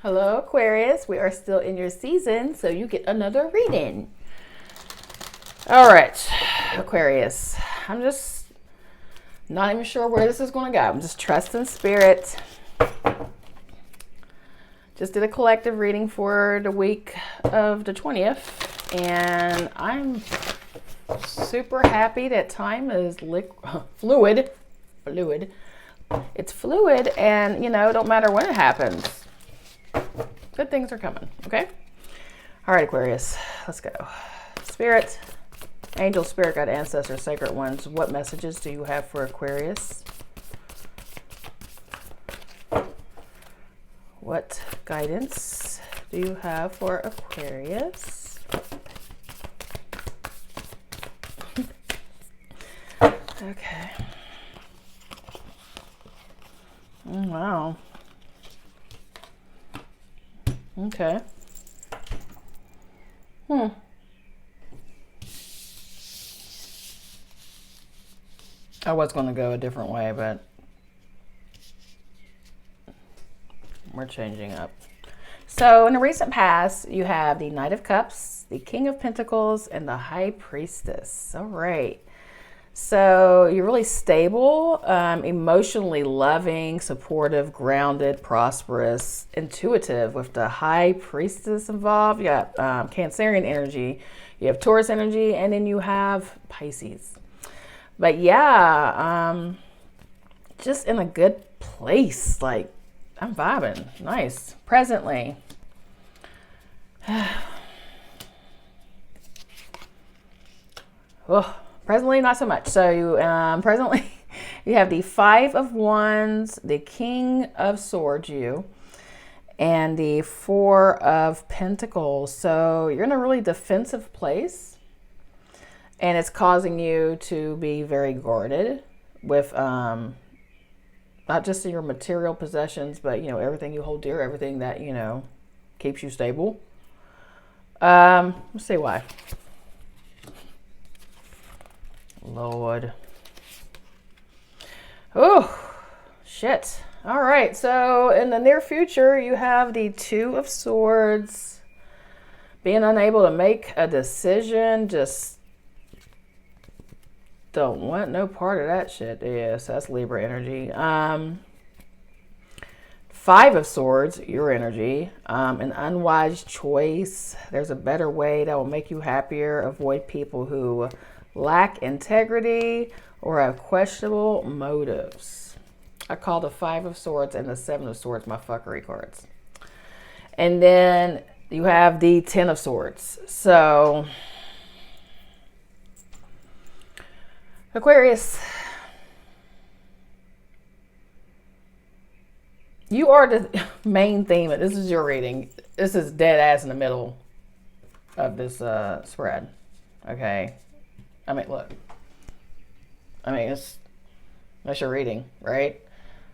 Hello, Aquarius. We are still in your season, so you get another reading. All right, Aquarius. I'm just not even sure where this is going to go. I'm just trusting spirit. Just did a collective reading for the week of the 20th, and I'm super happy that time is fluid. It's fluid, and don't matter when it happens. Good things are coming, okay? All right, Aquarius, let's go. Spirit, angel, spirit guide, ancestors, sacred ones, what messages do you have for Aquarius? What guidance do you have for Aquarius? Okay. Wow. Okay. I was going to go a different way, but we're changing up. So in the recent past, you have the Knight of Cups, the King of Pentacles, and the High Priestess. All right. So you're really stable, emotionally loving, supportive, grounded, prosperous, intuitive with the High Priestess involved. You got Cancerian energy, you have Taurus energy, and then you have Pisces. But yeah, just in a good place. Like, I'm vibing. Nice. Presently. Oh. Presently, not so much. So you presently, you have the Five of Wands, the King of Swords, and the Four of Pentacles. So you're in a really defensive place, and it's causing you to be very guarded with not just your material possessions, but everything you hold dear, everything that keeps you stable. Let's see why. Lord. Oh, shit. All right. So in the near future, you have the Two of Swords. Being unable to make a decision. Just don't want no part of that shit. Yes, that's Libra energy. Five of Swords, your energy. An unwise choice. There's a better way that will make you happier. Avoid people who lack integrity or have questionable motives. I call the Five of Swords and the Seven of Swords my fuckery cards. And then you have the Ten of Swords. So, Aquarius, you are the main theme. This is your reading. This is dead ass in the middle of this spread. Okay. I mean, look. That's your reading, right?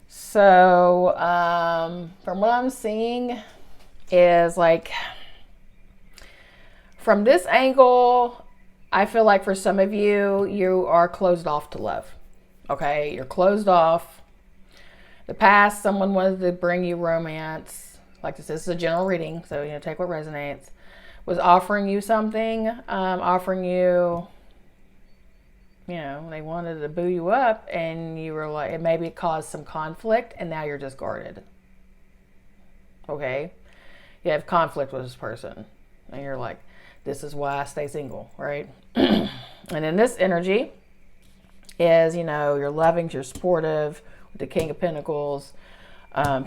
So, from what I'm seeing is like, from this angle, I feel like for some of you, you are closed off to love. Okay? You're closed off. The past, someone wanted to bring you romance. Like this is a general reading, so take what resonates. Was offering you something, offering you, they wanted to boo you up, and you were like, maybe it caused some conflict, and now you're just guarded. Okay? You have conflict with this person, and you're like, this is why I stay single, right? And then this energy is, you're loving, you're supportive with the King of Pentacles.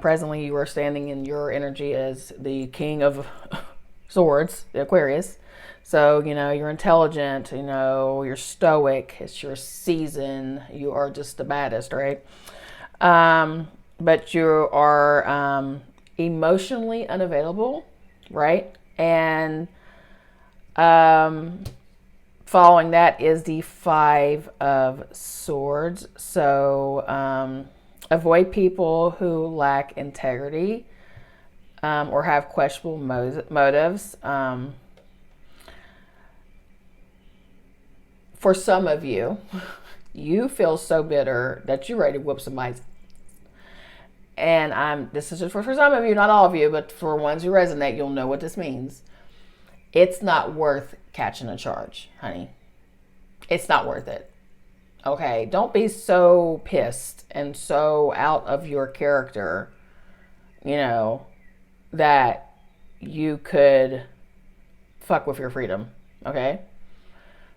Presently, you are standing in your energy as the King of Swords, the Aquarius. So, you're intelligent, you're stoic, it's your season, you are just the baddest, right? But you are emotionally unavailable, right? And following that is the Five of Swords. So, avoid people who lack integrity or have questionable motives. For some of you, you feel so bitter that you're ready to whoop somebody's. and this is just for some of you, not all of you, but for ones who resonate, you'll know what this means. It's not worth catching a charge, honey. It's not worth it. Okay, don't be so pissed and so out of your character, that you could fuck with your freedom. Okay?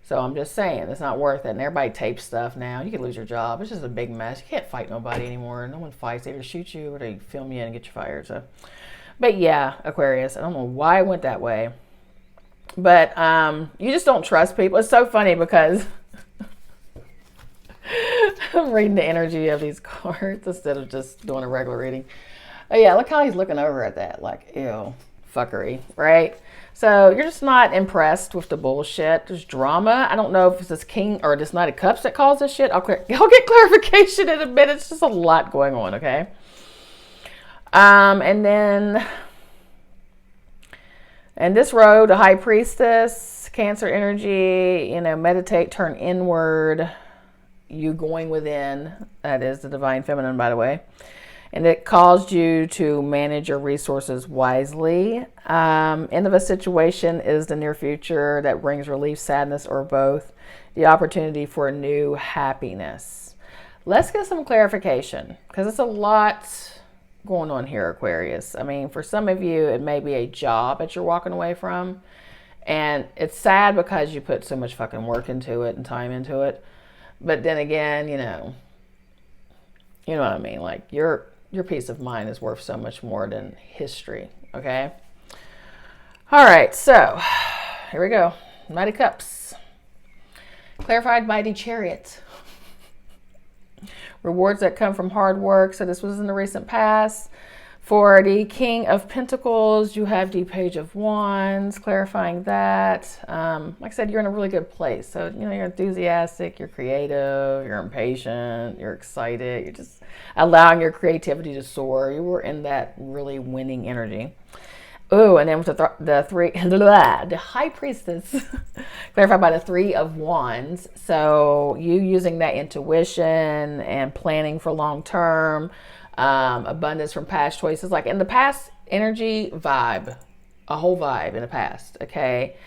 So I'm just saying, it's not worth it. And everybody tapes stuff now. You could lose your job. It's just a big mess. You can't fight nobody anymore. No one fights. They either shoot you or they film you and get you fired. So, but yeah, Aquarius, I don't know why I went that way. But you just don't trust people. It's so funny because I'm reading the energy of these cards instead of just doing a regular reading. Oh yeah, look how he's looking over at that. Like, ew, fuckery, right? So you're just not impressed with the bullshit. There's drama. I don't know if it's this King or this Knight of Cups that caused this shit. I'll get clarification in a minute. It's just a lot going on, okay? And then, and this road, the High Priestess, Cancer energy, meditate, turn inward, you going within. That is the Divine Feminine, by the way. And it caused you to manage your resources wisely. End of a situation is the near future that brings relief, sadness, or both. The opportunity for a new happiness. Let's get some clarification, because it's a lot going on here, Aquarius. I mean, for some of you, it may be a job that you're walking away from. And it's sad because you put so much fucking work into it and time into it. But then again, you know what I mean? Like, your peace of mind is worth so much more than history, okay? All right, so here we go. Knight of Cups. Clarified by the Chariot. Rewards that come from hard work. So this was in the recent past. For the King of Pentacles, you have the Page of Wands, clarifying that. Like I said, you're in a really good place. So, you're enthusiastic, you're creative, you're impatient, you're excited. You're just allowing your creativity to soar. You were in that really winning energy. Oh, and then with the High Priestess, clarified by the Three of Wands. So you using that intuition and planning for long term. Abundance from past choices, like in the past energy vibe, a whole vibe in the past. Okay.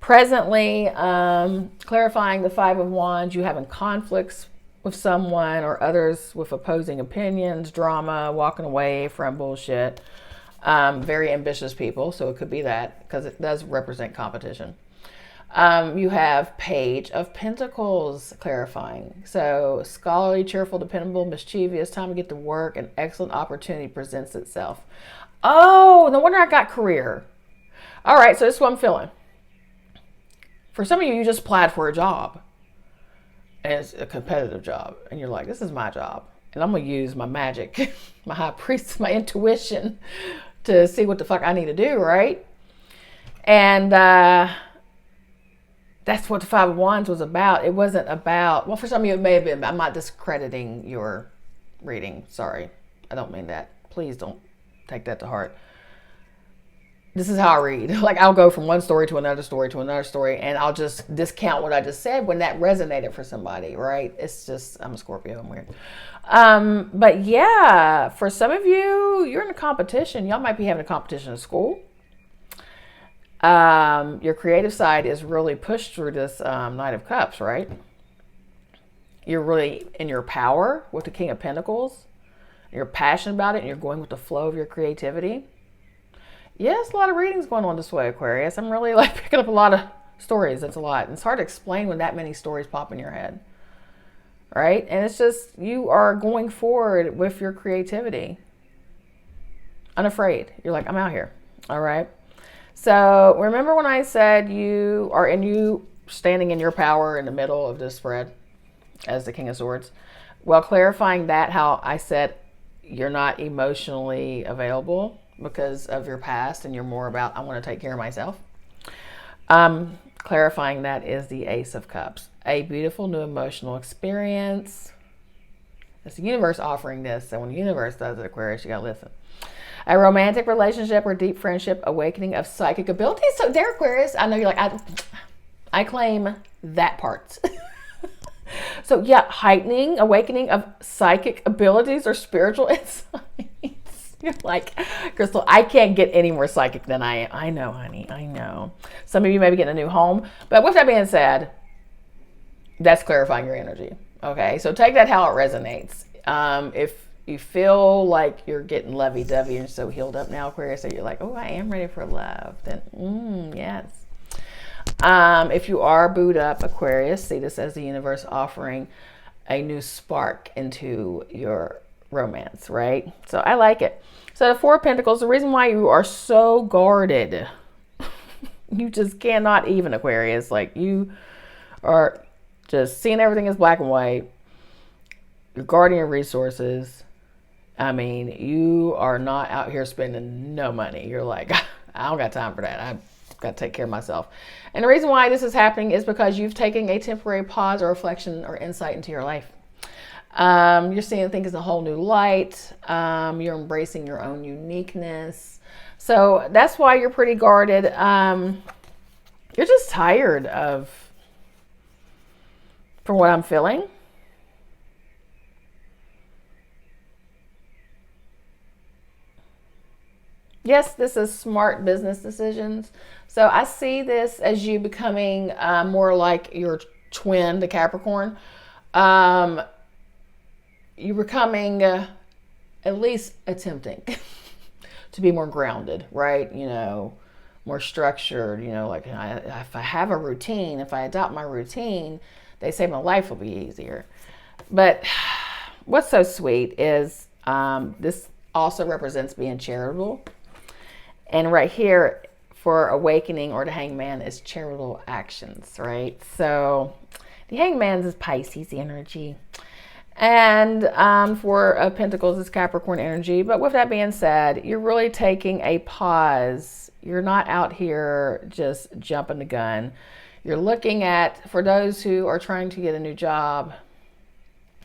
Presently, clarifying the Five of Wands, you having conflicts with someone or others with opposing opinions, drama, walking away from bullshit. Very ambitious people. So it could be that, because it does represent competition. You have Page of Pentacles, clarifying. So scholarly, cheerful, dependable, mischievous, time to get to work, an excellent opportunity presents itself. Oh, no wonder I got career. All right, so this is what I'm feeling. For some of you, you just applied for a job. And it's a competitive job. And you're like, this is my job. And I'm going to use my magic, my high priest, my intuition to see what the fuck I need to do, right? And that's what the Five of Wands was about. It wasn't about, well, for some of you it may have been, but I'm not discrediting your reading. Sorry. I don't mean that. Please don't take that to heart. This is how I read. Like, I'll go from one story to another story to another story, and I'll just discount what I just said when that resonated for somebody, right? It's just, I'm a Scorpio, I'm weird. But yeah, for some of you, you're in a competition. Y'all might be having a competition in school. Your creative side is really pushed through this Knight of Cups, right? You're really in your power with the King of Pentacles. You're passionate about it, and you're going with the flow of your creativity. Yes, a lot of readings going on this way, Aquarius. I'm really picking up a lot of stories. That's a lot. And it's hard to explain when that many stories pop in your head, right? And it's just, you are going forward with your creativity. Unafraid. You're like, I'm out here. All right. So remember when I said you standing in your power in the middle of this spread as the King of Swords? Well, clarifying that, how I said you're not emotionally available because of your past and you're more about, I want to take care of myself. Clarifying that is the Ace of Cups. A beautiful new emotional experience. It's the universe offering this. So when the universe does it, Aquarius, you got to listen. A romantic relationship or deep friendship, awakening of psychic abilities. So there, Aquarius, I know you're like, I claim that part. So yeah, heightening, awakening of psychic abilities or spiritual insight. You're like, Crystal, I can't get any more psychic than I am. I know, honey. I know. Some of you may be getting a new home. But with that being said, that's clarifying your energy. Okay, so take that how it resonates. If you feel like you're getting lovey-dovey and so healed up now, Aquarius, so you're like, oh, I am ready for love, then yes. If you are booed up, Aquarius, see this as the universe offering a new spark into your romance, right? So I like it. So the Four of Pentacles, the reason why you are so guarded, you just cannot even, Aquarius, like you are just seeing everything as black and white. You're guarding your resources. I mean, you are not out here spending no money. You're like, I don't got time for that. I've got to take care of myself. And the reason why this is happening is because you've taken a temporary pause or reflection or insight into your life. You're seeing things in a whole new light. You're embracing your own uniqueness. So that's why you're pretty guarded. You're just tired of, from what I'm feeling, yes, this is smart business decisions. So I see this as you becoming more like your twin, the Capricorn. You're becoming, at least attempting to be more grounded, right? You know, more structured, you know, like if I have a routine, if I adopt my routine, they say my life will be easier. But what's so sweet is this also represents being charitable. And right here for awakening or the hangman is charitable actions, right? So the hangman's is Pisces energy. And for Pentacles is Capricorn energy. But with that being said, you're really taking a pause. You're not out here just jumping the gun. You're looking at, for those who are trying to get a new job,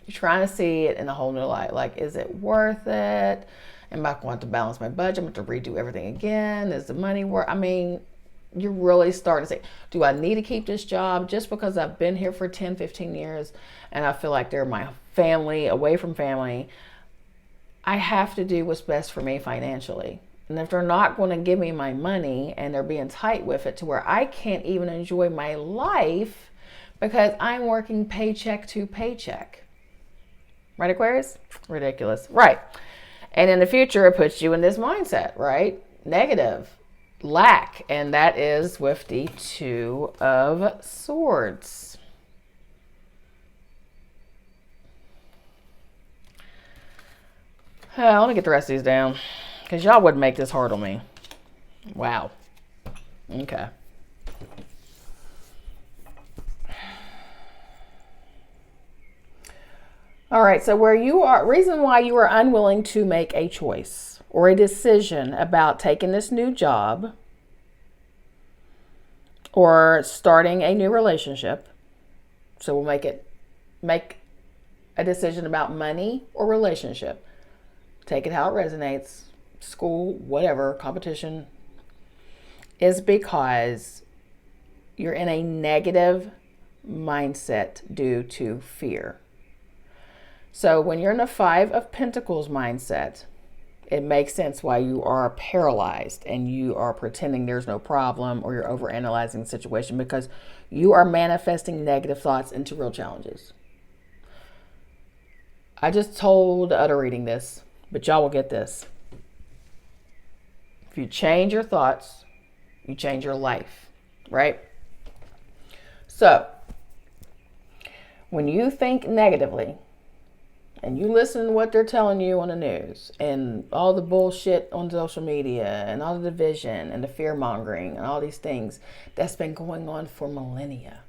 you're trying to see it in a whole new light. Like, is it worth it? Am I going to balance my budget? I'm going to redo everything again. Is the money worth? I mean, you're really starting to say, do I need to keep this job just because I've been here for 10, 15 years and I feel like they're my family, away from family? I have to do what's best for me financially. And if they're not going to give me my money and they're being tight with it to where I can't even enjoy my life because I'm working paycheck to paycheck. Right, Aquarius? Ridiculous. Right. And in the future, it puts you in this mindset, right? Negative, lack. And that is with the Two of Swords. Let me get the rest of these down because y'all wouldn't make this hard on me. Wow. Okay. All right, so where you are, reason why you are unwilling to make a choice or a decision about taking this new job or starting a new relationship. So we'll make a decision about money or relationship. Take it how it resonates, school, whatever, competition, is because you're in a negative mindset due to fear. So when you're in a Five of Pentacles mindset, it makes sense why you are paralyzed and you are pretending there's no problem or you're overanalyzing the situation because you are manifesting negative thoughts into real challenges. I just told the other reading this, but y'all will get this. If you change your thoughts, you change your life, right? So when you think negatively, and you listen to what they're telling you on the news and all the bullshit on social media and all the division and the fear mongering and all these things that's been going on for millennia.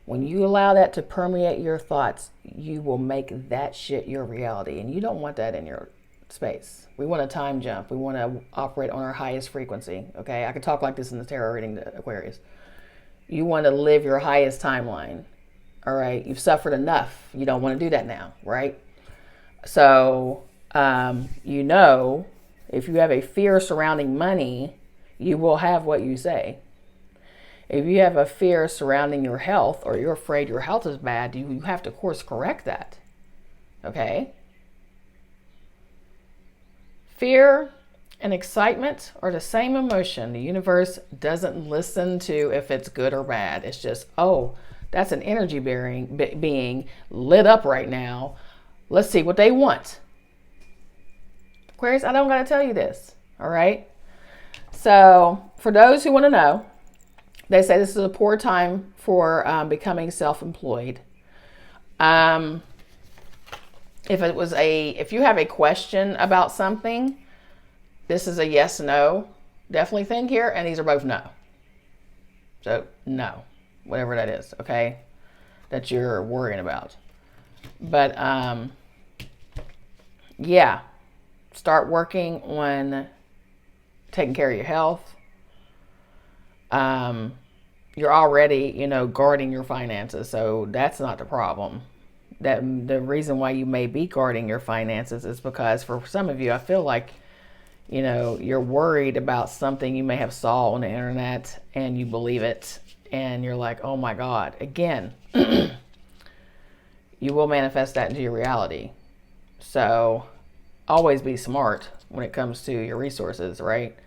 When you allow that to permeate your thoughts, you will make that shit your reality. And you don't want that in your space. We want a time jump. We want to operate on our highest frequency. Okay, I could talk like this in the tarot reading to Aquarius. You want to live your highest timeline. All right, you've suffered enough. You don't want to do that now, right? So, you know, if you have a fear surrounding money, you will have what you say. If you have a fear surrounding your health or you're afraid your health is bad, you have to course correct that. Okay? Fear and excitement are the same emotion. The universe doesn't listen to if it's good or bad. It's just, oh, that's an energy being lit up right now. Let's see what they want. Aquarius, I don't got to tell you this. All right. So for those who want to know, they say this is a poor time for becoming self-employed. If you have a question about something, this is a yes, no, definitely thing here. And these are both no. So no, whatever that is. Okay. That you're worrying about. But, yeah, start working on taking care of your health. You're already, guarding your finances. So that's not the problem. That the reason why you may be guarding your finances is because for some of you, I feel like, you're worried about something you may have saw on the internet and you believe it. And you're like, oh my God, again, you will manifest that into your reality. So always be smart when it comes to your resources, right?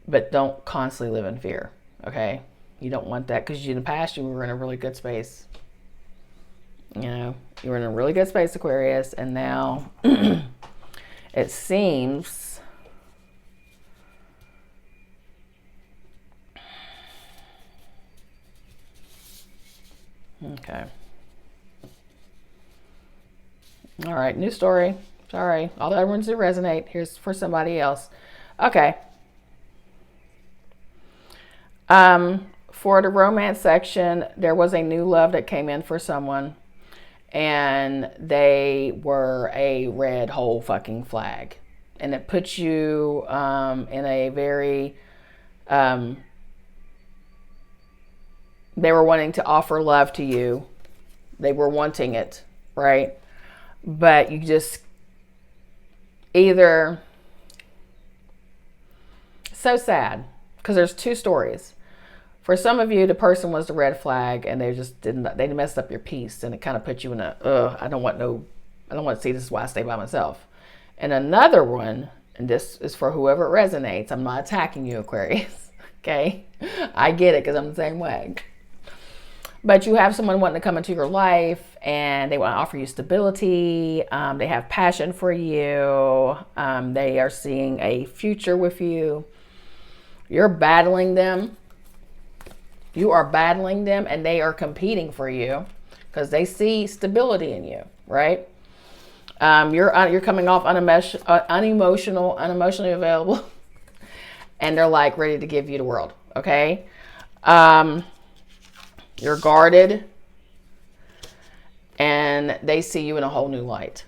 But don't constantly live in fear, okay? You don't want that because in the past you were in a really good space. You were in a really good space, Aquarius, and now it seems okay. All right, new story. Sorry, all the other ones do resonate. Here's for somebody else. Okay. For the romance section, there was a new love that came in for someone, and they were a red whole fucking flag, and it puts you in a very they were wanting to offer love to you. They were wanting it, right? But you just either, so sad because there's two stories. For some of you, the person was the red flag and they messed up your peace, and it kind of put you in I don't want to see this, is why I stay by myself. And another one, and this is for whoever it resonates. I'm not attacking you, Aquarius. Okay. I get it because I'm the same way. But you have someone wanting to come into your life and they want to offer you stability. They have passion for you. They are seeing a future with you. You're battling them. You are battling them and they are competing for you because they see stability in you, right? You're coming off unemotionally available, and they're like ready to give you the world, okay? You're guarded, and they see you in a whole new light.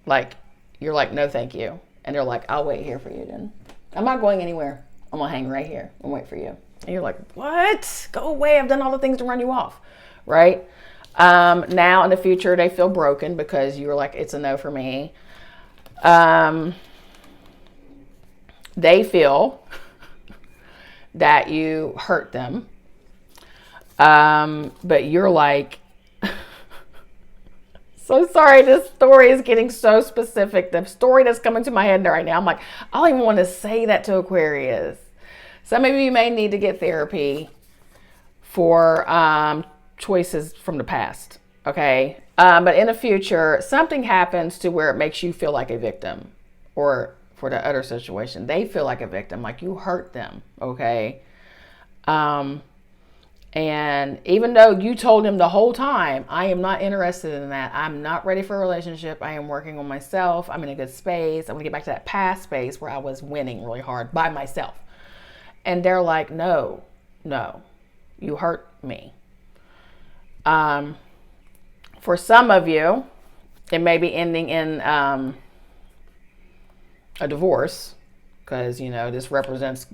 Like, you're like, no, thank you. And they're like, I'll wait here for you then. I'm not going anywhere. I'm going to hang right here and wait for you. And you're like, what? Go away. I've done all the things to run you off, right? Now in the future, they feel broken because you were like, it's a no for me. They feel that you hurt them. But you're like, so sorry, this story is getting so specific. The story that's coming to my head right now, I'm like, I don't even want to say that to Aquarius. Some of you may need to get therapy for choices from the past, okay? But in the future, something happens to where it makes you feel like a victim. Or for the other situation, they feel like a victim, like you hurt them, okay? And even though you told him the whole time, I am not interested in that. I'm not ready for a relationship. I am working on myself. I'm in a good space. I want to get back to that past space where I was winning really hard by myself. And they're like, no, you hurt me. For some of you, it may be ending in a divorce because, this represents,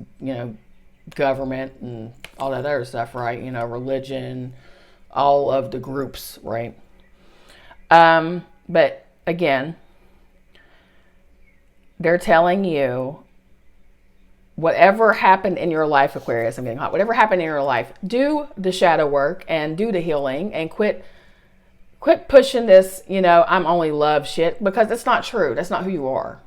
government and all that other stuff, right? Religion, all of the groups, right? But again, they're telling you whatever happened in your life, Aquarius, I'm getting hot. Whatever happened in your life, do the shadow work and do the healing and quit pushing this, I'm only love shit, because it's not true. That's not who you are.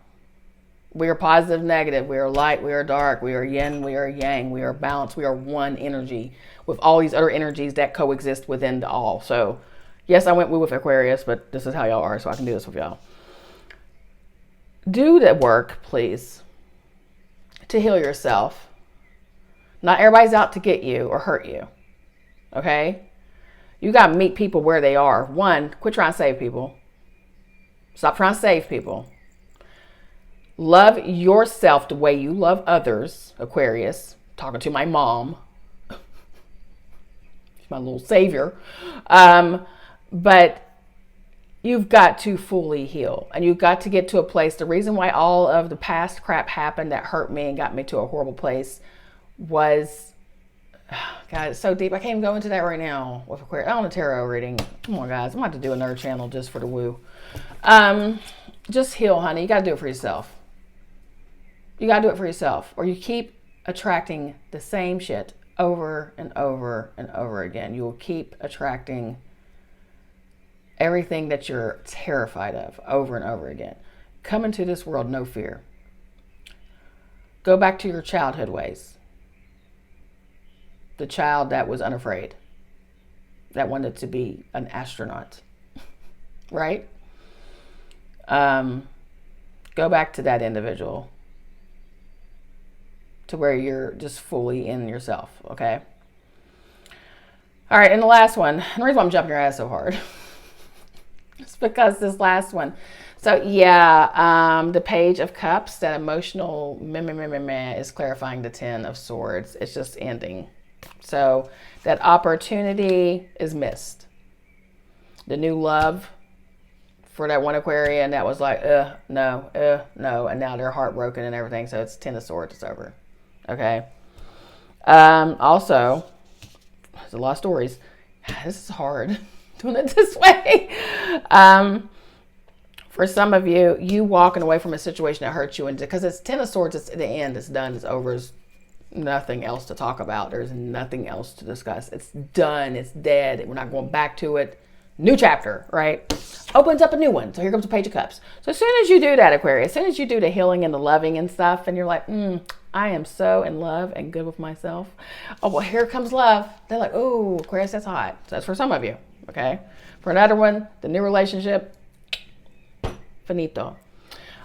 We are positive, negative. We are light. We are dark. We are yin. We are yang. We are balanced. We are one energy with all these other energies that coexist within the all. So, yes, I went with Aquarius, but this is how y'all are, so I can do this with y'all. Do the work, please, to heal yourself. Not everybody's out to get you or hurt you. Okay? You got to meet people where they are. One, quit trying to save people. Stop trying to save people. Love yourself the way you love others, Aquarius. Talking to my mom. She's my little savior. But you've got to fully heal. And you've got to get to a place. The reason why all of the past crap happened that hurt me and got me to a horrible place was... God, it's so deep. I can't even go into that right now with Aquarius. I want a tarot reading. Come on, guys. I'm about to do another channel just for the woo. Just heal, honey. You got to do it for yourself. You got to do it for yourself. Or you keep attracting the same shit over and over and over again. You will keep attracting everything that you're terrified of over and over again. Come into this world, no fear. Go back to your childhood ways. The child that was unafraid, that wanted to be an astronaut, right? Go back to that individual, to where you're just fully in yourself, okay? All right, and the last one, and the reason why I'm jumping your ass so hard is because this last one. So yeah, the Page of Cups, that emotional is clarifying the Ten of Swords. It's just ending. So that opportunity is missed. The new love for that one Aquarian that was like, no. And now they're heartbroken and everything. So it's Ten of Swords, it's over. Okay. Also, there's a lot of stories. This is hard doing it this way. For some of you, you walking away from a situation that hurt you, and because it's Ten of Swords, it's the end, it's done, it's over. It's nothing else to talk about. There's nothing else to discuss. It's done. It's dead. We're not going back to it. New chapter, right? Opens up a new one. So here comes the Page of Cups. So as soon as you do that, Aquarius, as soon as you do the healing and the loving and stuff, and you're like, I am so in love and good with myself. Oh, well, here comes love. They're like, oh, Aquarius, that's hot. So that's for some of you, okay? For another one, the new relationship, finito.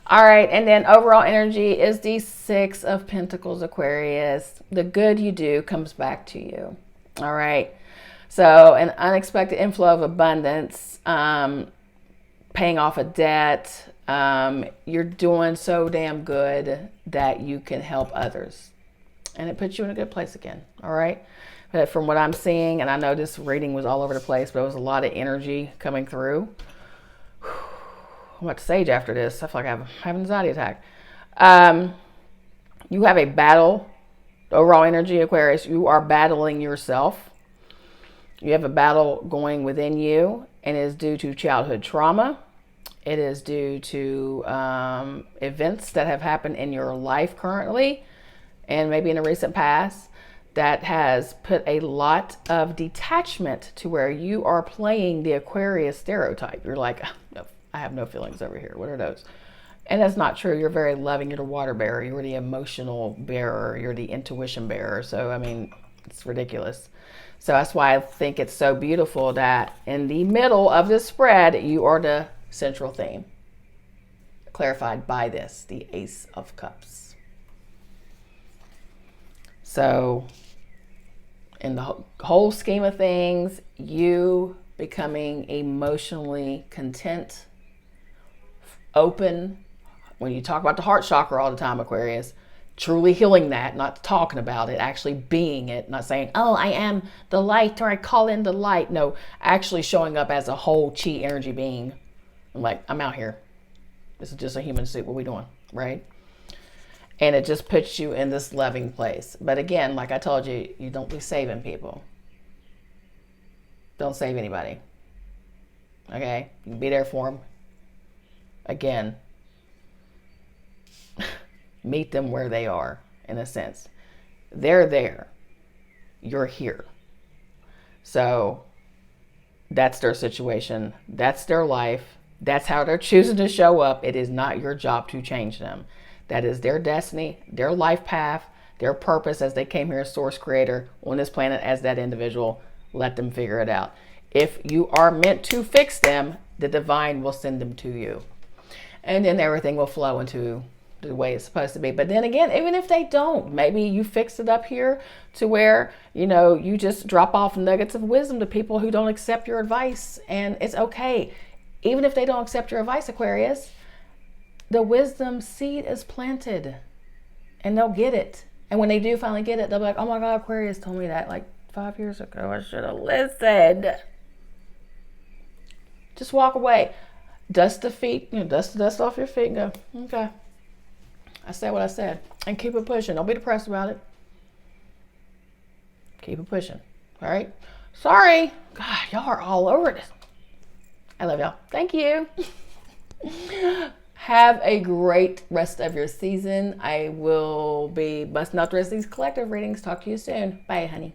All right, and then overall energy is the Six of Pentacles, Aquarius. The good you do comes back to you. All right, so an unexpected inflow of abundance, paying off a debt. You're doing so damn good that you can help others. And it puts you in a good place again, all right? But from what I'm seeing, and I know this reading was all over the place, but it was a lot of energy coming through. I'm about to sage after this. I feel like I have an anxiety attack. You have a battle, overall energy, Aquarius. You are battling yourself. You have a battle going within you, and it is due to childhood trauma. It is due to events that have happened in your life currently, and maybe in the recent past, that has put a lot of detachment to where you are playing the Aquarius stereotype. You're like, no, I have no feelings over here. What are those? And that's not true. You're very loving. You're the water bearer. You're the emotional bearer. You're the intuition bearer. So, I mean, it's ridiculous. So that's why I think it's so beautiful that in the middle of this spread, you are the central theme. Clarified by this, the Ace of Cups. So in the whole scheme of things, you becoming emotionally content, open. When you talk about the heart chakra all the time, Aquarius, truly healing that, not talking about it, actually being it, not saying, oh, I am the light, or I call in the light. No, actually showing up as a whole chi energy being. I'm like, I'm out here. This is just a human suit. What are we doing? Right? And it just puts you in this loving place. But again, like I told you, you don't be saving people. Don't save anybody. Okay? You can be there for them. Again, meet them where they are, in a sense. They're there. You're here. So that's their situation. That's their life. That's how they're choosing to show up. It is not your job to change them. That is their destiny, their life path, their purpose as they came here as source creator on this planet as that individual. Let them figure it out. If you are meant to fix them, the divine will send them to you. And then everything will flow into the way it's supposed to be. But then again, even if they don't, maybe you fix it up here to where, you know, you just drop off nuggets of wisdom to people who don't accept your advice. And it's okay. Even if they don't accept your advice, Aquarius, the wisdom seed is planted and they'll get it. And when they do finally get it, they'll be like, oh my God, Aquarius told me that like 5 years ago. I should have listened. Just walk away. Dust the feet, dust the dust off your feet and go, okay, I said what I said. And keep it pushing. Don't be depressed about it. Keep it pushing. All right? Sorry. God, y'all are all over this. I love y'all. Thank you. Have a great rest of your season. I will be busting out the rest of these collective readings. Talk to you soon. Bye, honey.